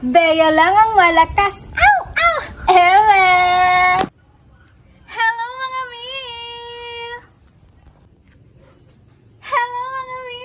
Bea lang ang malakas. Ow! Ow! Ewe! Hello mga mi! Hello mga mi!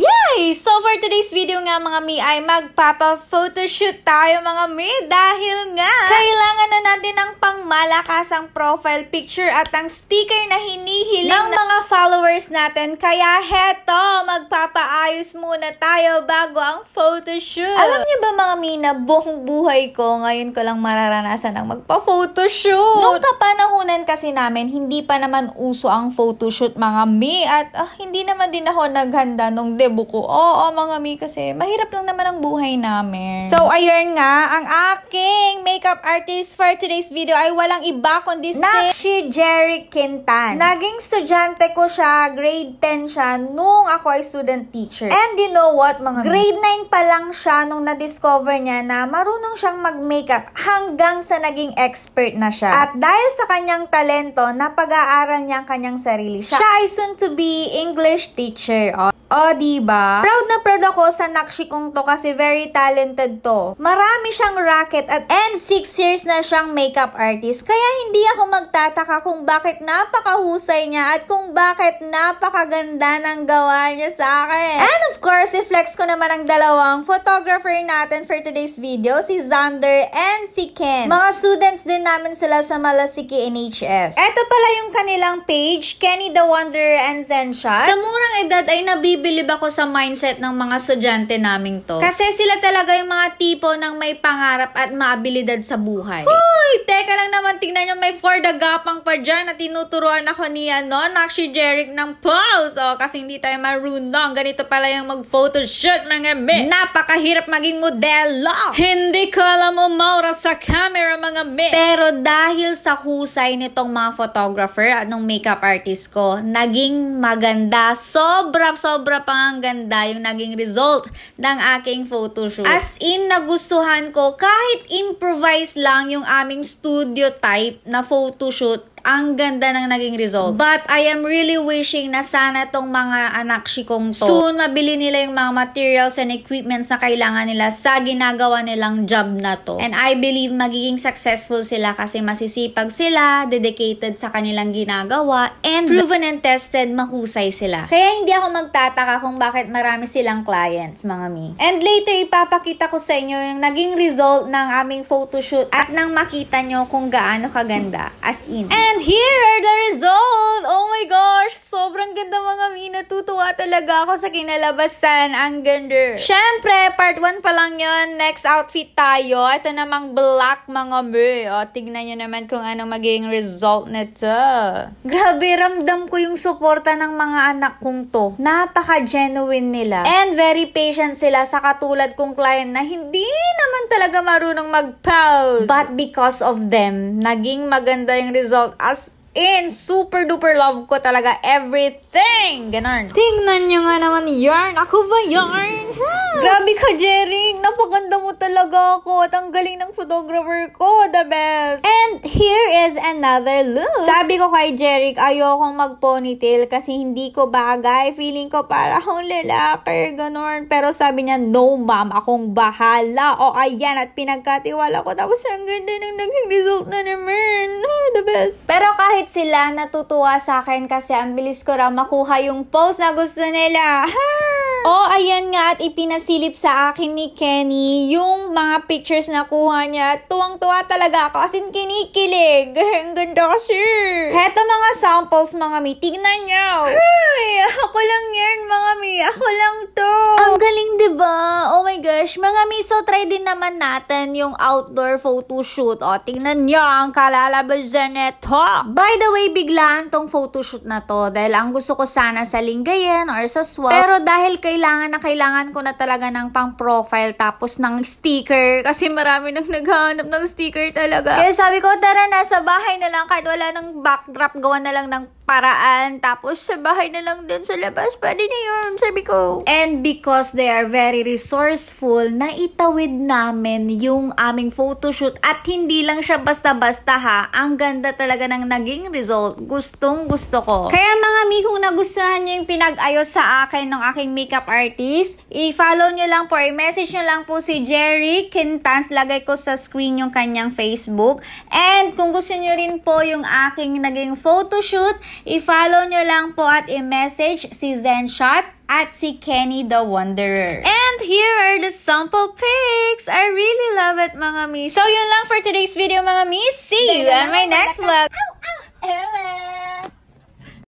Yay! So for today's video nga mga mi ay magpapa-photoshoot tayo mga mi dahil nga kailangan na natin ng pangmalakasang profile picture at ang sticker na hinihiling ng mga followers natin. Kaya heto, magpapaayos muna tayo bago ang photoshoot. Alam niyo ba mga mi na buong buhay ko ngayon ko lang mararanasan ang magpa-photoshoot. Nung kapanahunan kasi namin, hindi pa naman uso ang photoshoot mga mi at hindi naman din ako naghanda nung debut ko. Oo mga mi kasi mahirap lang naman ang buhay namin. So ayun nga, ang aking makeup artist for today's video ay walang iba kundi si Jeric Quintan. Naging estudyante ko siya, grade 10 siya nung ako ay student teacher. And you know what mga grade 9 pa lang siya nung na-discover niya na marunong siyang mag-makeup hanggang sa naging expert na siya. At dahil sa kanyang talento, napag-aaral niya ang kanyang sarili. Siya ay soon to be English teacher. O, diba? Proud na proud ako sa nakshi kong to kasi very talented to. Marami siyang racket and 6 years na siyang makeup artist. Kaya hindi ako magtataka kung bakit napakahusay niya at kung bakit napakaganda ng gawa niya sa akin. And of course, i-flex ko naman ang dalawang photographer natin for today's video, si Xander and si Ken. Mga students din namin sila sa Malasiki NHS. Ito pala yung kanilang page, Kenny the Wanderer and Zenshot. Sa murang edad ay nabibilib ako sa mindset ng mga estudyante naming to. Kasi sila talaga yung mga tipo ng may pangarap at maabilidad sa buhay. Huy! Teka lang naman, tingnan nyo, may for the gapang pa dyan na tinuturuan ako ni Nakshi Jeric ng pose. Kasi hindi tayo marunong. Ganito pala yung mag-photoshoot mga mi. Napakahirap maging modelo. Hindi ko alam umaura sa camera mga mi. Pero dahil sa husay nitong mga photographer at nung makeup artist ko, naging maganda. Sobra pang ang ganda yung naging result ng aking photoshoot. As in, nagustuhan ko kahit improvise lang yung aming studio type na photoshoot. Ang ganda ng naging result. But I am really wishing na sana tong mga anakshi kong to soon mabili nila yung mga materials and equipments na kailangan nila sa ginagawa nilang job na to. And I believe magiging successful sila kasi masisipag sila, dedicated sa kanilang ginagawa, and proven and tested, mahusay sila. Kaya hindi ako magtataka kung bakit marami silang clients, mga mi. And later, ipapakita ko sa inyo yung naging result ng aming photoshoot at nang makita nyo kung gaano kaganda. As in. And here are the result! Oh my gosh! Sobrang ganda mga mi. Natutuwa talaga ako sa kinalabasan. Ang ganda. Syempre, part 1 pa lang yun. Next outfit tayo. Ito namang black mga mi. Tignan nyo naman kung anong magiging result nito. Grabe, ramdam ko yung suporta ng mga anak kong to. Napaka-genuine nila. And very patient sila sa katulad kong client na hindi naman talaga marunong mag-pose. But because of them, naging maganda yung result. As in, super duper love ko talaga everything. Ganon. Tingnan nyo nga naman yarn. Ako ba yarn? Grabe ka, Jeric. Napaganda mo talaga ako. At ang galing ng photographer ko. The best. And here is another look. Sabi ko kay Jeric, ayokong mag-ponytail kasi hindi ko bagay. Feeling ko para akong lalaki. Ganon. Pero sabi niya, no ma'am, akong bahala. O ayan, at pinagkatiwala ko. Tapos ang ganda ng naging result na naman. The best. Pero kahit sila natutuwa sa akin kasi ang bilis ko raw makuha yung pose na gusto nila. Ayan nga, at ipinasilip sa akin ni Kenny yung mga pictures na kuha niya. Tuwang-tuwa talaga ako, as in kinikilig. Ang ganda kasi. Heto mga samples mga mi, tignan nyo. Hey, ako lang yan mga mi, ako lang to. Ang galing diba? Oh my gosh, mga mi, so try din naman natin yung outdoor photoshoot. Tignan nyo ang kalalabasan neto. By the way, biglaan tong photoshoot na to dahil ang gusto ko sana sa Lingayen or sa Swap. Pero dahil kailangan ko na talaga ng pang-profile tapos ng sticker kasi marami nang naghahanap ng sticker talaga. Kaya sabi ko, tara na, sa bahay na lang kahit wala ng backdrop, gawa na lang ng paraan. Tapos sa bahay na lang din sa labas. Pwede na yun, sabi ko. And because they are very resourceful, naitawid namin yung aming photoshoot. At hindi lang siya basta-basta ha. Ang ganda talaga ng naging result. Gustong gusto ko. Kaya mga mi, kung nagustuhan nyo yung pinag-ayos sa akin ng aking makeup artist, i-follow nyo lang po, i-message nyo lang po si Jerry Quintans. Lagay ko sa screen yung kanyang Facebook. And kung gusto nyo rin po yung aking naging photoshoot, i-follow nyo lang po at i-message si Zenshot at si Kenny the Wanderer. And here are the sample pics. I really love it, mga mi. So, yun lang for today's video, mga mi. See you on my next vlog.